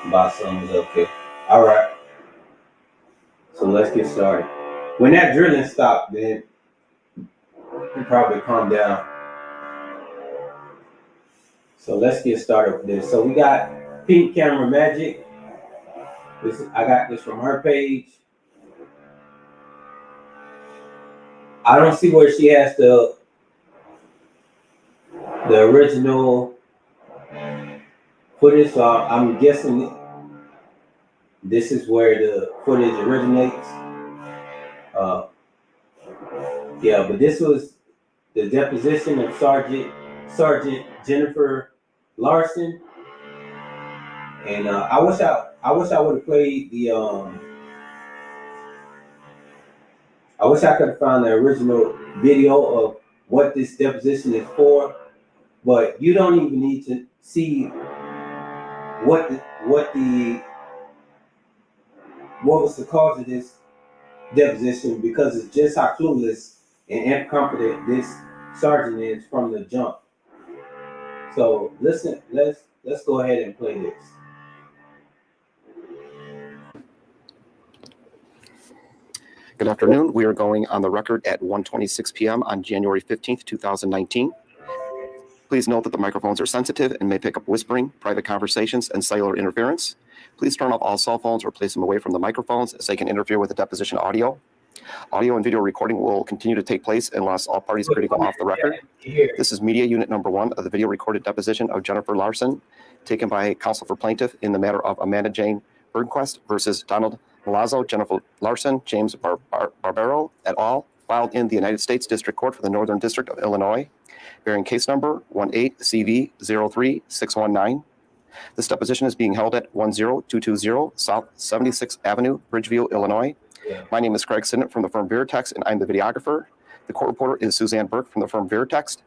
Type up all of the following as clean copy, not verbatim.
About something's up here. All right. So let's get started. When that drilling stopped, then you probably calm down. So let's get started with this. So we got Pink Camera Magic. I got this from her page. I don't see where she has the original footage, so I'm guessing this is where the footage originates. Yeah, but this was the deposition of Sergeant Jennifer Larson, and I wish I would have played the I wish I could have found the original video of what this deposition is for, but you don't even need to see what was the cause of this deposition, because it's just how clueless and incompetent this sergeant is from the jump. So listen, let's go ahead and play this. Good afternoon. We are going on the record at 1:26 p.m. on January 15th, 2019. Please note that the microphones are sensitive and may pick up whispering, private conversations, and cellular interference. Please turn off all cell phones or place them away from the microphones, as they can interfere with the deposition audio. Audio and video recording will continue to take place unless all parties agree to go off the record. This is media unit number 1 of the video recorded deposition of Jennifer Larson, taken by counsel for plaintiff in the matter of Amanda Jane Bergquist versus Donald Malazzo, Jennifer Larson, James Barbero et al., filed in the United States District Court for the Northern District of Illinois, bearing case number 18CV03619. This deposition is being held at 10220 South 76th Avenue, Bridgeview, Illinois. My name is Craig Sinnott from the firm Veritext, and I'm the videographer. The court reporter is Suzanne Burke from the firm Veritext.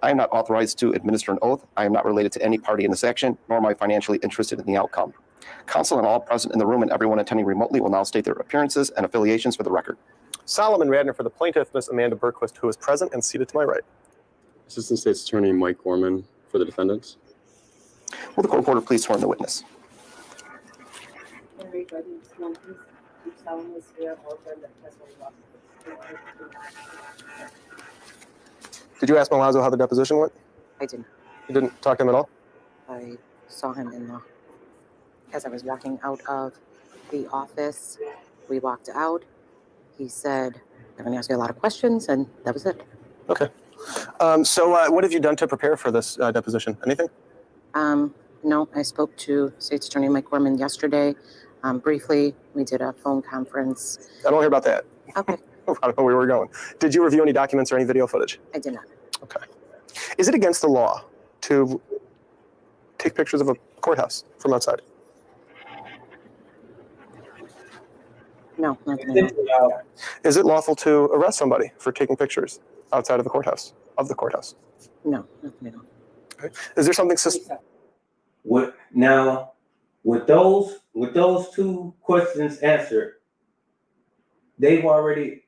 I am not authorized to administer an oath. I am not related to any party in this action, nor am I financially interested in the outcome. Counsel and all present in the room and everyone attending remotely will now state their appearances and affiliations for the record. Solomon Radner for the plaintiff, Ms. Amanda Bergquist, who is present and seated to my right. Assistant State's Attorney Mike Gorman for the defendants. Will the court reporter please swear in the witness? Did you ask Malazzo how the deposition went? I didn't. You didn't talk to him at all? I saw him as I was walking out of the office. We walked out. He said, I'm going to ask you a lot of questions, and that was it. Okay. So what have you done to prepare for this deposition? Anything? No, I spoke to State's Attorney Mike Gorman yesterday. Briefly, we did a phone conference. I don't hear about that. Okay. I don't know where we're going. Did you review any documents or any video footage? I did not. Okay. Is it against the law to take pictures of a courthouse from outside? No, not that I know. Is it lawful to arrest somebody for taking pictures outside of the courthouse? No, not that I know. Okay. Is there something With those two questions answered, they've already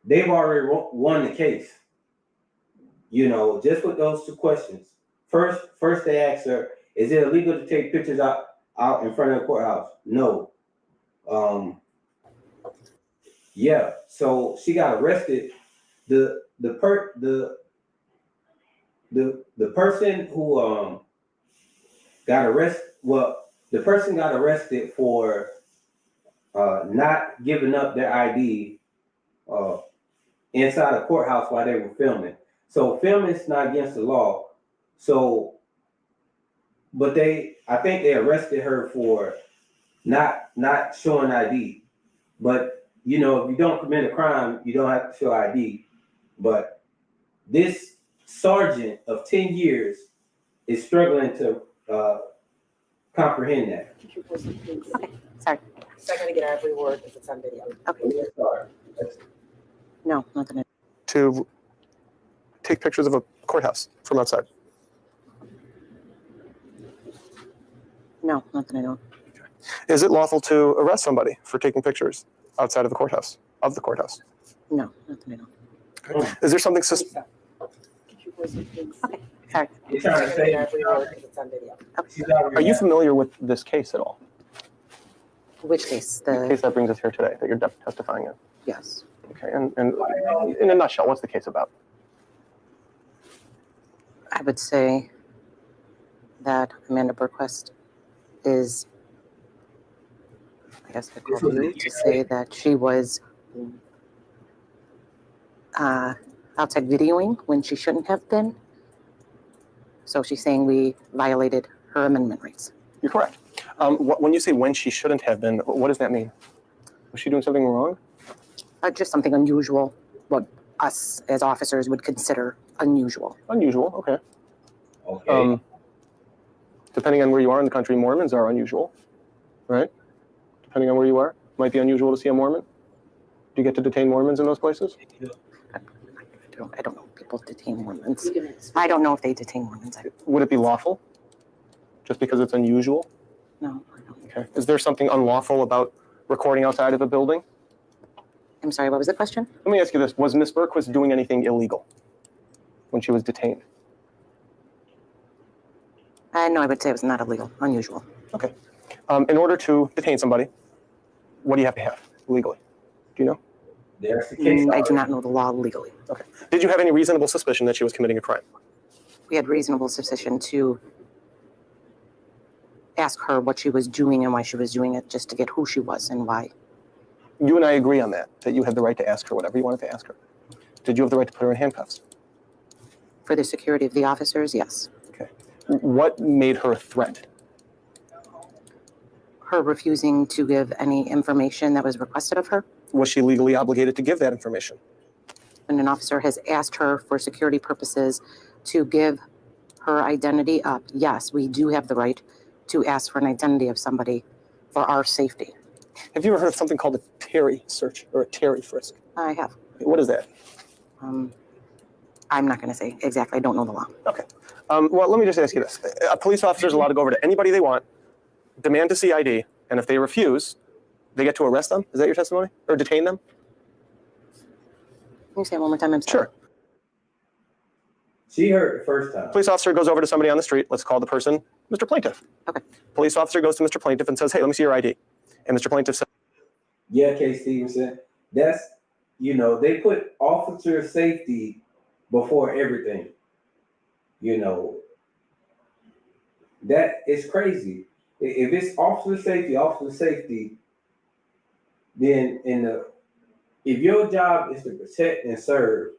won the case. You know, just with those two questions. First they asked her, is it illegal to take pictures out in front of the courthouse? No. Yeah, so she got arrested. The person who got arrested, the person got arrested for not giving up their ID inside a courthouse while they were filming. So filming is not against the law. So, but I think they arrested her for not showing ID. But you know, if you don't commit a crime, you don't have to show ID. But this sergeant of 10 years is struggling to comprehend that. Okay, sorry. So I gotta get every word if it's on video. Okay. No, not that I know. to take pictures of a courthouse from outside? No, not that I know. Is it lawful to arrest somebody for taking pictures outside of the courthouse? No, not that I know. Okay. Is there something Could you voice it, please? Sorry. You're So I trying to gotta say get every word if it's on video. Are you familiar with this case at all? Which case? The case that brings us here today, that you're testifying in. Yes. Okay, and in a nutshell, what's the case about? I would say that Amanda Burquist is, I guess I called you to say that she was outside videoing when she shouldn't have been. So she's saying we violated her amendment rights. You're correct. When you say when she shouldn't have been, what does that mean? Was she doing something wrong? Just something unusual, what us as officers would consider unusual. Unusual, okay. Okay. Depending on where you are in the country, Mormons are unusual, right? Depending on where you are, might be unusual to see a Mormon. Do you get to detain Mormons in those places? I don't know if people detain Mormons. I don't know if they detain Mormons. Would it be lawful? Just because it's unusual? No, I don't. Okay. Is there something unlawful about recording outside of a building? I'm sorry, what was the question? Let me ask you this. Was Ms. Burquist doing anything illegal when she was detained? No, I would say it was not illegal, unusual. Okay. In order to detain somebody, what do you have to have legally? Do you know? There's the case. I do not know the law legally. Okay. Did you have any reasonable suspicion that she was committing a crime? We had reasonable suspicion to ask her what she was doing and why she was doing it, just to get who she was and why. You and I agree on that you had the right to ask her whatever you wanted to ask her. Did you have the right to put her in handcuffs? For the security of the officers, yes. Okay. What made her a threat? Her refusing to give any information that was requested of her. Was she legally obligated to give that information? When an officer has asked her for security purposes to give her identity up, yes, we do have the right to ask for an identity of somebody for our safety. Have you ever heard of something called a Terry search or a Terry frisk? I have. What is that? I'm not going to say exactly. I don't know the law. Okay. Well, let me just ask you this. A police officer is allowed to go over to anybody they want, demand to see ID, and if they refuse, they get to arrest them? Is that your testimony? Or detain them? Can you say it one more time? I'm sorry. Sure. She heard the first time. Police officer goes over to somebody on the street. Let's call the person Mr. Plaintiff. Okay. Police officer goes to Mr. Plaintiff and says, hey, let me see your ID. And Mr. Plaintiff says, Yeah, K. Stevenson. That's, they put officer safety before everything. That is crazy. If it's officer safety, then if your job is to protect and serve,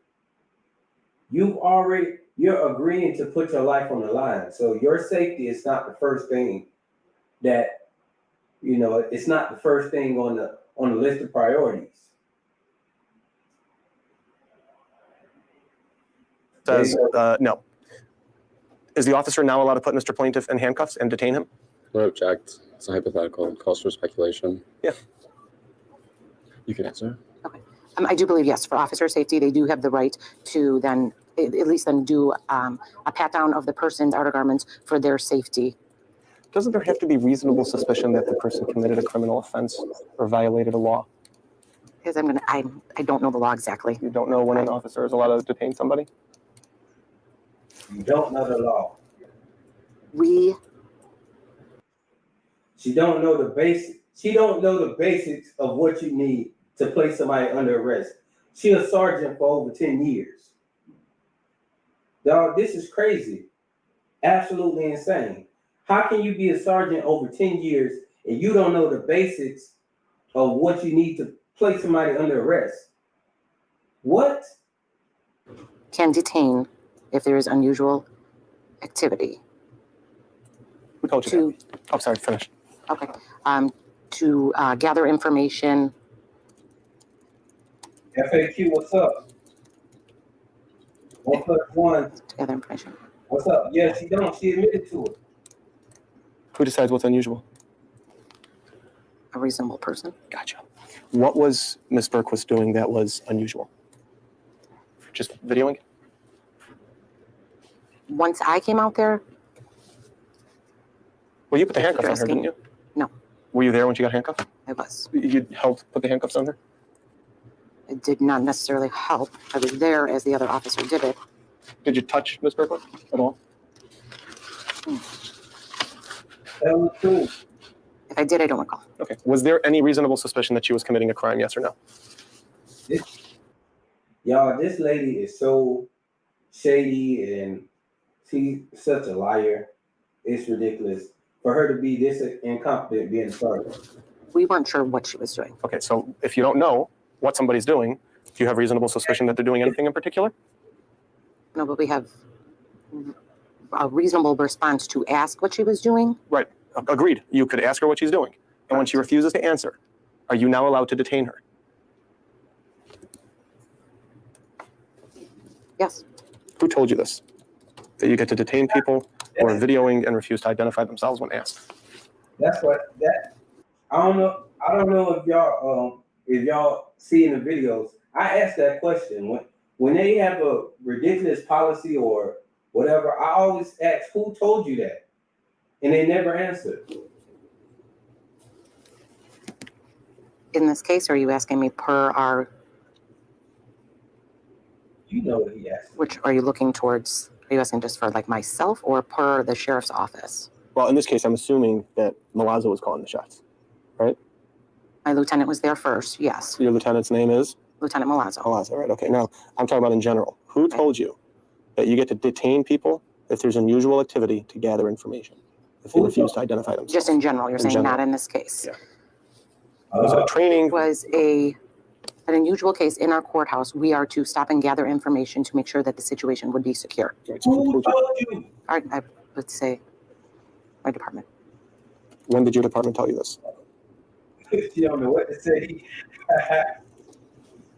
you're agreeing to put your life on the line. So your safety is not the first thing that, it's not the first thing on the list of priorities. says no. Is the officer now allowed to put Mr. Plaintiff in handcuffs and detain him? I would object. It's a hypothetical. It calls for speculation. Yeah. You can answer. Okay. I do believe, yes, for officer safety, they do have the right to then, at least then do a pat down of the person's outer garments for their safety. Doesn't there have to be reasonable suspicion that the person committed a criminal offense or violated a law? Because I don't know the law exactly. You don't know when an officer is allowed to detain somebody? You don't know the law. She don't know the basics. She don't know the basics of what you need to place somebody under arrest. She a sergeant for over 10 years. Dog, this is crazy. Absolutely insane. How can you be a sergeant over 10 years and you don't know the basics of what you need to place somebody under arrest? What? Can detain if there is unusual activity. Who told you that? Oh, sorry, finish. Okay. To gather information. FAQ, what's up? 1+1. To gather information. What's up? Yeah, she don't. She admitted to it. Who decides what's unusual? A reasonable person. Gotcha. What was Ms. Burquist doing that was unusual? Just videoing? Once I came out there, Well, you put the handcuffs on her, didn't you? No. Were you there when she got handcuffed? I was. You helped put the handcuffs on her? It did not necessarily help. I was there as the other officer did it. Did you touch Ms. Burquist at all? That was true. If I did, I don't recall. Okay. Was there any reasonable suspicion that she was committing a crime? Yes or no? Y'all, this lady is so shady and she's such a liar. It's ridiculous for her to be this incompetent being a sergeant. We weren't sure what she was doing. Okay. So if you don't know what somebody's doing, do you have reasonable suspicion that they're doing anything in particular? No, but we have a reasonable response to ask what she was doing. Right. Agreed. You could ask her what she's doing. And when she refuses to answer, are you now allowed to detain her? Yes. Who told you this? That you get to detain people who are videoing and refuse to identify themselves when asked? That's what that. I don't know if y'all see in the videos. I asked that question when they have a ridiculous policy or whatever. I always ask, who told you that, and they never answer. In this case, are you asking me per our, You know what he asked. which are you looking towards? Are you asking just for like myself or per the sheriff's office? Well, in this case, I'm assuming that Milazzo was calling the shots, right? My lieutenant was there first. Yes. Your lieutenant's name is? Lieutenant Milazzo. Milazzo, right? Okay. Now, I'm talking about in general. Who told you that you get to detain people if there's unusual activity to gather information, if they refuse to identify themselves? Just in general, you're In saying general. not in this case. Yeah. Was it a training? It was an unusual case in our courthouse. We are to stop and gather information to make sure that the situation would be secure. Right, so Who told you? I would say my department. when did your department tell you this? You don't know what to say.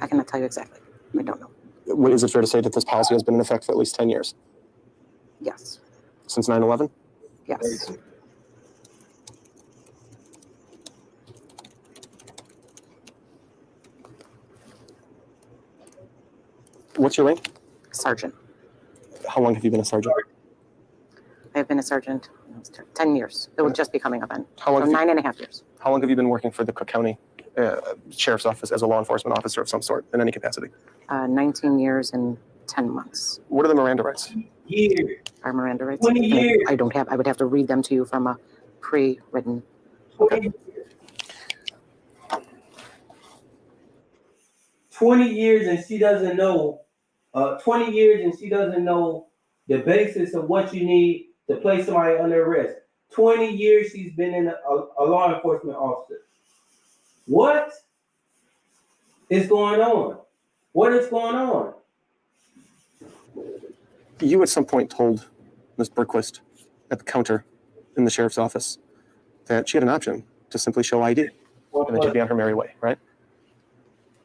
I cannot tell you exactly. I don't know. Is it fair to say that this policy has been in effect for at least 10 years? Yes. Since 9/11? Yes. What's your rank? Sergeant. How long have you been a sergeant? I have been a sergeant 10 years. It will just be coming up in. How long So have you- 9.5 years. How long have you been working for the Cook County Sheriff's Office as a law enforcement officer of some sort in any capacity? 19 years and 10 months. What are the Miranda rights? Years. Our Miranda rights. 20 years. I don't have. I would have to read them to you from a pre-written. 20 years and she doesn't know. 20 years and she doesn't know the basis of what you need to place somebody under arrest. 20 years she's been in a law enforcement officer. What is going on? What is going on? You at some point told Ms. Berquist at the counter in the sheriff's office that she had an option to simply show ID and then she'd be on her merry way, right?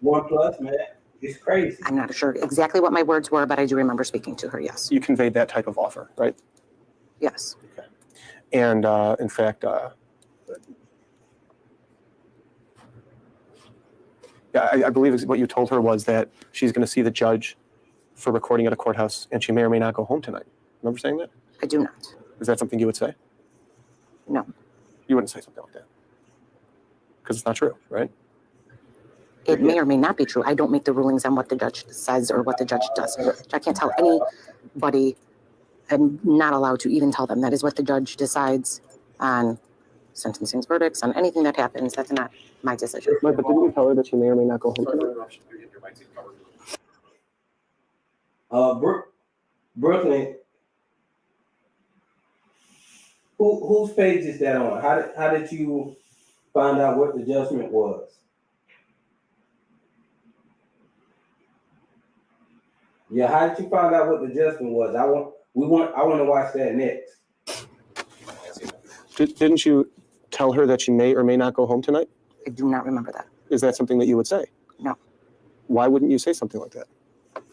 1+, man. It's crazy. I'm not sure exactly what my words were, but I do remember speaking to her. Yes. You conveyed that type of offer, right? Yes. And in fact, I believe what you told her was that she's going to see the judge for recording at a courthouse and she may or may not go home tonight. Remember saying that? I do not. Is that something you would say? No. You wouldn't say something like that. Because it's not true, right? It may or may not be true. I don't make the rulings on what the judge says or what the judge does. I can't tell anybody. I'm not allowed to even tell them. That is what the judge decides on sentencing verdicts, on anything that happens. That's not my decision. Right, but didn't you tell her that she may or may not go home tonight? Brooklyn. Whose page is that on? How did you find out what the judgment was? Yeah, how did you find out what the judgment was? I want to watch that next. Didn't you tell her that she may or may not go home tonight? I do not remember that. Is that something that you would say? No. Why wouldn't you say something like that?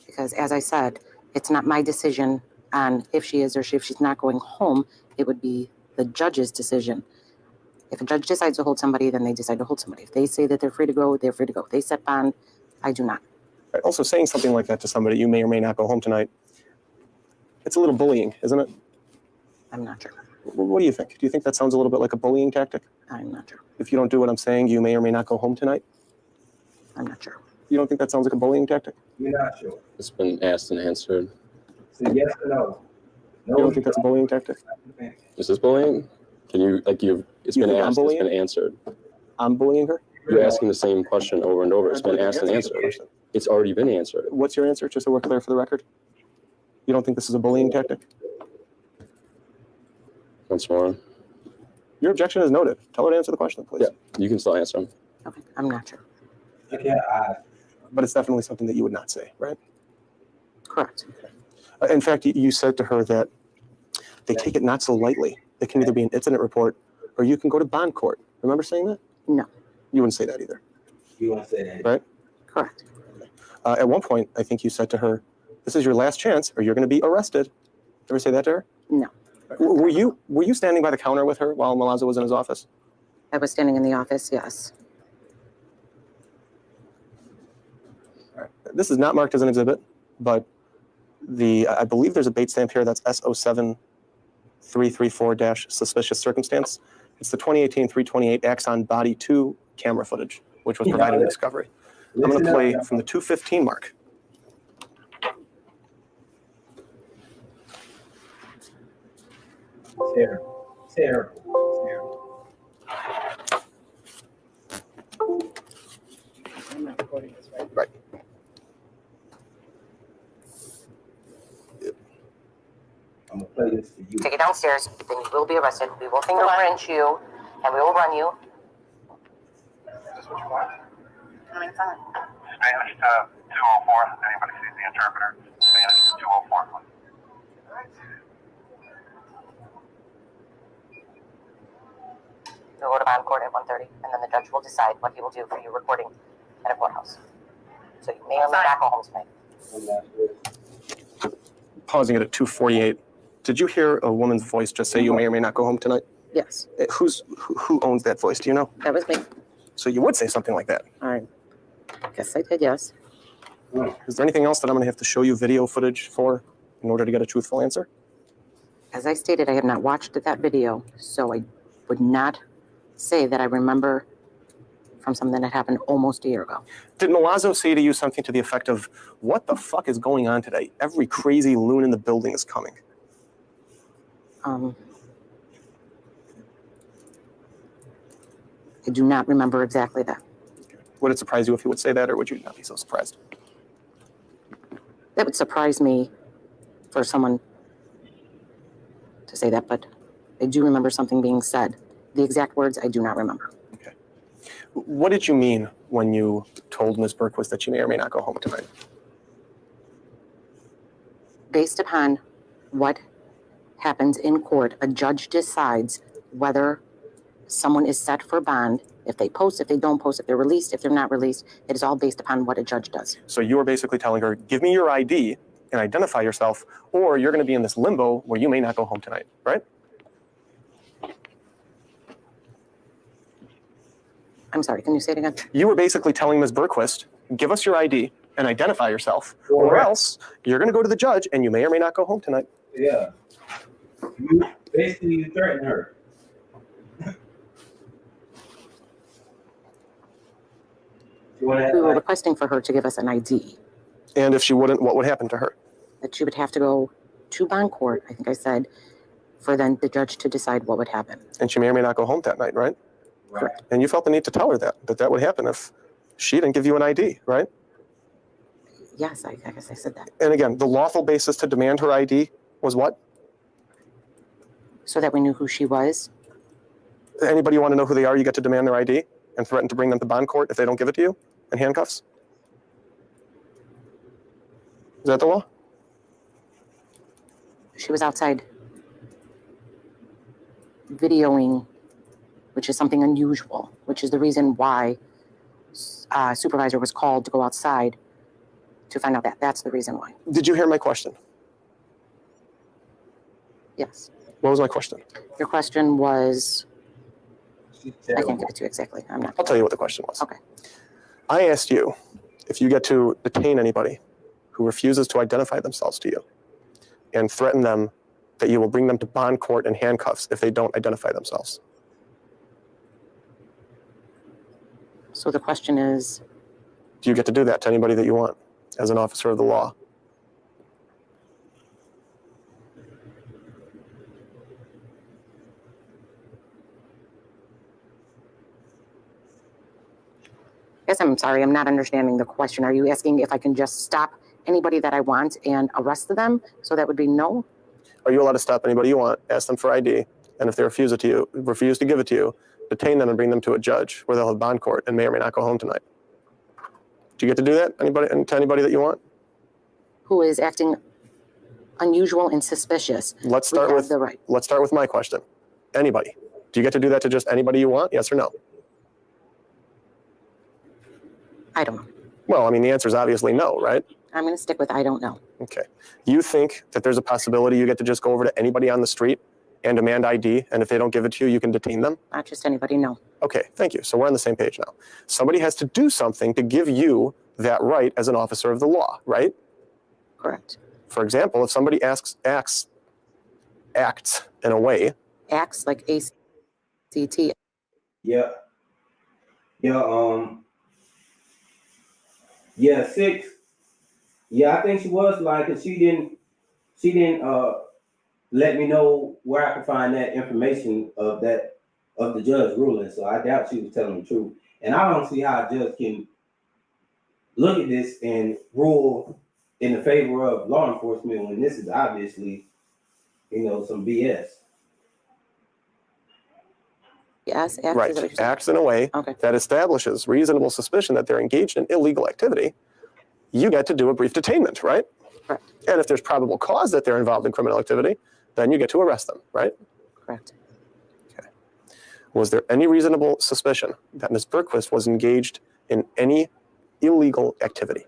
Because as I said, it's not my decision on if she is or if she's not going home. It would be the judge's decision. If a judge decides to hold somebody, then they decide to hold somebody. If they say that they're free to go, they're free to go. If they set bond, I do not. Right. Also, saying something like that to somebody, you may or may not go home tonight, it's a little bullying, isn't it? I'm not sure. What do you think? Do you think that sounds a little bit like a bullying tactic? I'm not sure. If you don't do what I'm saying, you may or may not go home tonight? I'm not sure. You don't think that sounds like a bullying tactic? You're not sure. It's been asked and answered. So yes or no? You don't think that's a bullying tactic? Is this bullying? Can you, like, you have It's You been think I'm asked, it's bullying? been answered. I'm bullying her? You're asking the same question over and over. It's been asked and answered. It's already been answered. What's your answer, just so we're clear for the record? You don't think this is a bullying tactic? Once more. Your objection is noted. Tell her to answer the question, please. Yeah, you can still answer them. Okay, I'm not sure. Okay, But it's definitely something that you would not say, right? Correct. In fact, you said to her that they take it not so lightly. It can either be an incident report or you can go to bond court. Remember saying that? No. You wouldn't say that either. you want to say that? Right? Correct. At one point, I think you said to her, this is your last chance or you're going to be arrested. Did you ever say that to her? No. Were you standing by the counter with her while Milazzo was in his office? I was standing in the office, yes. All right. This is not marked as an exhibit, but I believe there's a bait stamp here that's S07334-suspicious circumstance. It's the 2018-328 Axon Body 2 camera footage, which was provided in discovery. I'm going to play from the 2:15 mark. Terrible. I'm not recording this, right? Right. I'm gonna play this for you. Take it downstairs, then you will be arrested. We will fingerprint you, and we will run you. Spanish to 204. Anybody sees the interpreter? Spanish to 204. You'll go to bond court at 1:30, and then the judge will decide what he will do for you recording at a courthouse. So you may or may not go home tonight. Pausing it at 2:48. Did you hear a woman's voice just say you may or may not go home tonight? Yes, Who owns that voice? Do you know? that was me. So you would say something like that. I guess I did, yes. Is there anything else that I'm going to have to show you video footage for in order to get a truthful answer? As I stated, I have not watched that video, so I would not say that I remember from something that happened almost a year ago. Did Milazzo say to you something to the effect of, what the fuck is going on today? Every crazy loon in the building is coming. I do not remember exactly that. Would it surprise you if he would say that, or would you not be so surprised? That would surprise me for someone to say that, but I do remember something being said. The exact words, I do not remember. Okay. What did you mean when you told Ms. Berquist that she may or may not go home tonight? Based upon what happens in court, a judge decides whether someone is set for bond, if they post, if they don't post, if they're released, if they're not released. It is all based upon what a judge does. So you were basically telling her, give me your ID and identify yourself, or you're going to be in this limbo where you may not go home tonight, right? I'm sorry, can you say it again? You were basically telling Ms. Berquist, give us your ID and identify yourself, or else you're going to go to the judge and you may or may not go home tonight. Yeah. You threatened her. You want We were to requesting for her to give us an ID, And if she wouldn't, what would happen to her? that she would have to go to bond court, I think I said, for then the judge to decide what would happen. And she may or may not go home that night, right? Correct. And you felt the need to tell her that would happen if she didn't give you an ID, right? Yes, I guess I said that. And again, the lawful basis to demand her ID was what? So that we knew who she was. Anybody want to know who they are, you get to demand their ID and threaten to bring them to bond court if they don't give it to you in handcuffs? Is that the law? She was outside videoing, which is something unusual, which is the reason why supervisor was called to go outside to find out that. That's the reason why. Did you hear my question? Yes. What was my question? Your question was, I can't give it to you exactly. I'm not. I'll tell you what the question was. Okay. I asked you if you get to detain anybody who refuses to identify themselves to you and threaten them that you will bring them to bond court in handcuffs if they don't identify themselves. So the question is, Do you get to do that to anybody that you want as an officer of the law? guess I'm sorry, I'm not understanding the question. Are you asking if I can just stop anybody that I want and arrest them? So that would be no? Are you allowed to stop anybody you want, ask them for ID, and if they refuse to give it to you, detain them and bring them to a judge where they'll have bond court and may or may not go home tonight? Do you get to do that to anybody that you want? Who is acting unusual and suspicious? Let's start We have with the right. let's start with my question. Anybody. Do you get to do that to just anybody you want? Yes or no? I don't know. Well, I mean, the answer is obviously no, right? I'm going to stick with I don't know. Okay. You think that there's a possibility you get to just go over to anybody on the street and demand ID, and if they don't give it to you, you can detain them? Not just anybody, no. Okay, thank you. So we're on the same page now. Somebody has to do something to give you that right as an officer of the law, right? Correct. For example, if somebody acts in a way. Acts like ACT. Yeah. Yeah, yeah, 6. Yeah, I think she was lying because she didn't let me know where I could find that information of the judge ruling. So I doubt she was telling the truth. And I don't see how a judge can look at this and rule in the favor of law enforcement when this is obviously, some BS. Yes, acts. Right, Is that what you're saying? acts in a way Okay. that establishes reasonable suspicion that they're engaged in illegal activity, you get to do a brief detainment, right? Correct. And if there's probable cause that they're involved in criminal activity, then you get to arrest them, right? Correct. Okay. Was there any reasonable suspicion that Ms. Bergquist was engaged in any illegal activity?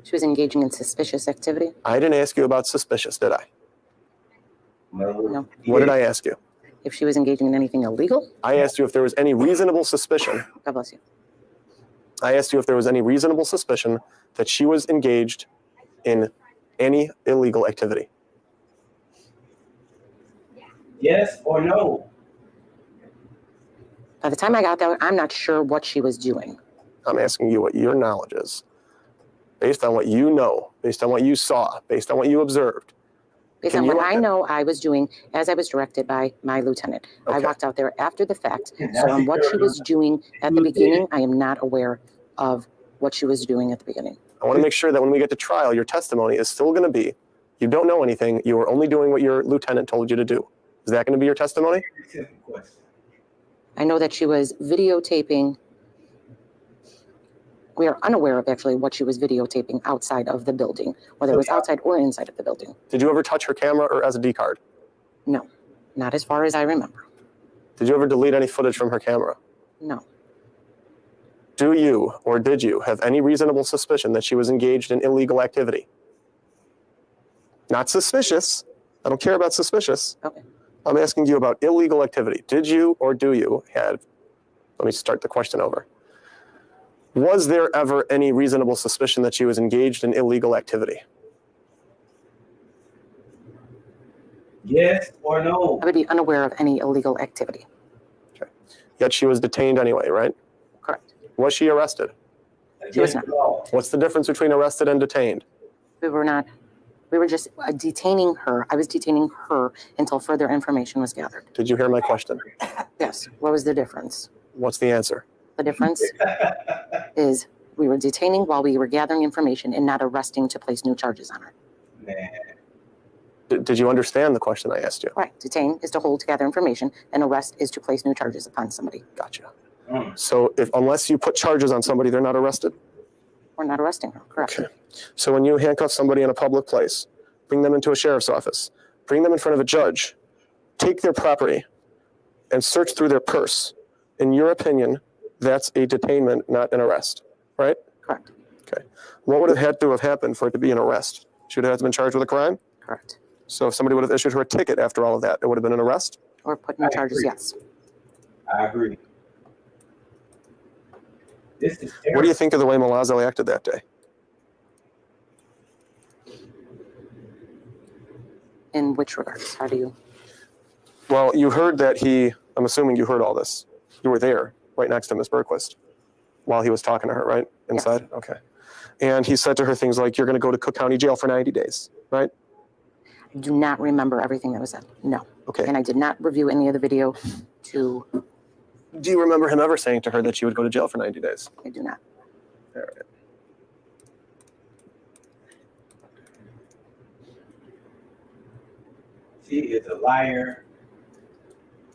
She was engaging in suspicious activity? I didn't ask you about suspicious, did I? No. What did I ask you? If she was engaging in anything illegal? I asked you if there was any reasonable suspicion. God bless you. I asked you if there was any reasonable suspicion that she was engaged in any illegal activity. Yes or no? By the time I got there, I'm not sure what she was doing. I'm asking you what your knowledge is. Based on what you know, based on what you saw, based on what you observed. Based Can on you- what I know I was doing as I was directed by my lieutenant. I Okay. walked out there after the fact. So on what she was doing at the beginning, I am not aware of what she was doing at the beginning. I want to make sure that when we get to trial, your testimony is still going to be, you don't know anything, you were only doing what your lieutenant told you to do. Is that going to be your testimony? I know that she was videotaping. We are unaware of actually what she was videotaping outside of the building, whether it was outside or inside of the building. Did you ever touch her camera or SD card? No, not as far as I remember. Did you ever delete any footage from her camera? No. Do you or did you have any reasonable suspicion that she was engaged in illegal activity? Not suspicious. I don't care about suspicious. Okay. I'm asking you about illegal activity. Did you or do you have, let me start the question over. Was there ever any reasonable suspicion that she was engaged in illegal activity? Yes or no? I would be unaware of any illegal activity. Okay. Yet she was detained anyway, right? Correct. Was she arrested? She was not. What's the difference between arrested and detained? We were not. We were just detaining her. I was detaining her until further information was gathered. Did you hear my question? Yes. What was the difference? What's the answer? The difference is we were detaining while we were gathering information and not arresting to place new charges on her. Man. Did you understand the question I asked you? Right. Detain is to hold to gather information, and arrest is to place new charges upon somebody. Gotcha. So unless you put charges on somebody, they're not arrested? We're not arresting her. Correct. Okay. So when you handcuff somebody in a public place, bring them into a sheriff's office, bring them in front of a judge, take their property, and search through their purse, in your opinion, that's a detainment, not an arrest, right? Correct. Okay. What would have had to have happened for it to be an arrest? She would have had to been charged with a crime? Correct. So if somebody would have issued her a ticket after all of that, it would have been an arrest? Or put new charges. agree. Yes. I agree. This is What do you think of the way Malazzo acted that day? In which regards? How do you? Well, you heard that I'm assuming you heard all this. You were there, right next to Ms. Bergquist, while he was talking to her, right? Inside? Yes. Okay. And he said to her things like, you're going to go to Cook County Jail for 90 days, right? I do not remember everything that was said. No. Okay. And I did not review any of the video to Do you remember him ever saying to her that she would go to jail for 90 days? I do not. All right. She is a liar.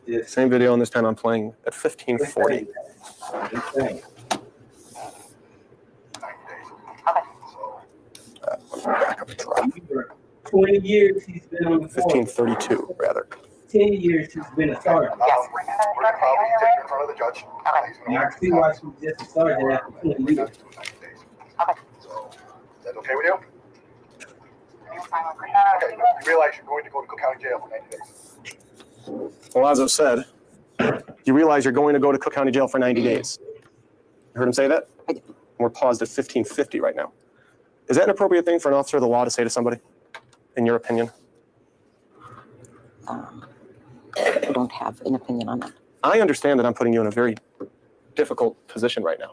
Just Same video, and this time I'm playing at 1540. insane. 20 years he's been on the force. 1532, rather. 10 years he's been a sergeant. Yes. We're gonna probably take you in front of the judge. And I can see why she was just a sergeant after 20 years. So, is that okay with you? Okay, you realize you're going to go to Cook County Jail for 90 days. Milazzo said, you realize you're going to go to Cook County Jail for 90 days. You heard him say that? I did. We're paused at 1550 right now. Is that an appropriate thing for an officer of the law to say to somebody, in your opinion? I don't have an opinion on that. I understand that I'm putting you in a very difficult position right now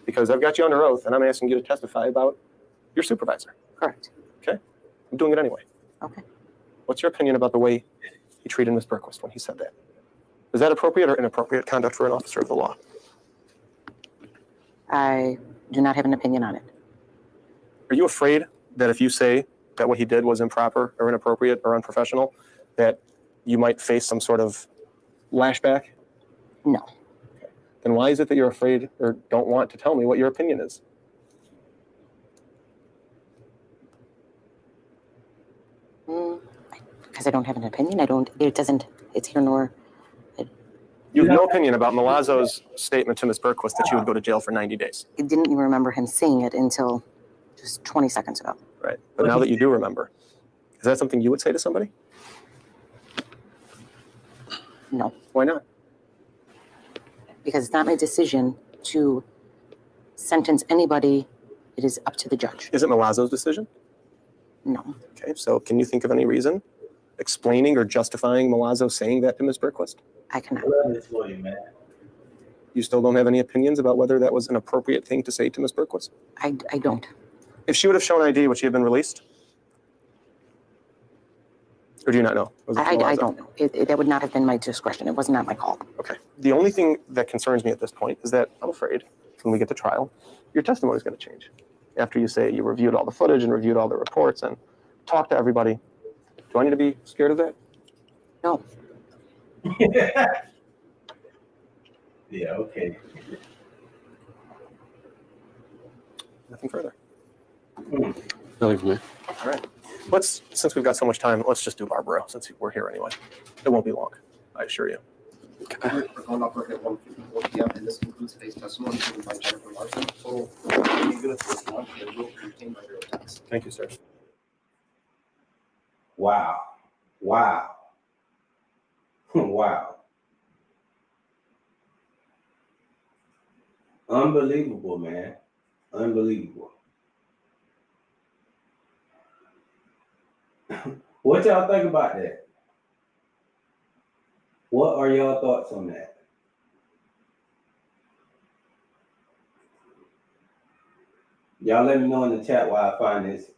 because I've got you under oath and I'm asking you to testify about your supervisor. Correct. Okay? I'm doing it anyway. Okay. What's your opinion about the way he treated Ms. Berquist when he said that? Is that appropriate or inappropriate conduct for an officer of the law? I do not have an opinion on it. Are you afraid that if you say that what he did was improper or inappropriate or unprofessional, that you might face some sort of lashback? No. Then why is it that you're afraid or don't want to tell me what your opinion is? Because I don't have an opinion. It's here nor. You have no opinion about Milazzo's statement to Ms. Berquist that she would go to jail for 90 days. I didn't even remember him saying it until just 20 seconds ago. Right. But now that you do remember, is that something you would say to somebody? No. Why not? Because it's not my decision to sentence anybody. It is up to the judge. Is it Milazzo's decision? No. Okay, so can you think of any reason explaining or justifying Milazzo saying that to Ms. Berquist? I cannot. I love this for you, man. You still don't have any opinions about whether that was an appropriate thing to say to Ms. Berquist? I don't. If she would have shown ID, would she have been released? Or do you not know? Was it I Milazzo? don't know. That would not have been my discretion. It was not my call. Okay. The only thing that concerns me at this point is that I'm afraid when we get to trial, your testimony is going to change. After you say you reviewed all the footage and reviewed all the reports and talked to everybody. Do I need to be scared of that? No. Yeah, okay. Nothing further. Nothing for me. All right. Since we've got so much time, let's just do Barbara since we're here anyway. It won't be long, I assure you. We're going off record at 1:54 p.m. and this concludes today's testimony given by Jennifer Larson. Total units was 1 and will be retained by your attacks. Thank you, sir. Wow. Wow. Wow. Unbelievable, man. Unbelievable. What y'all think about that? What are y'all thoughts on that? Y'all let me know in the chat while I find this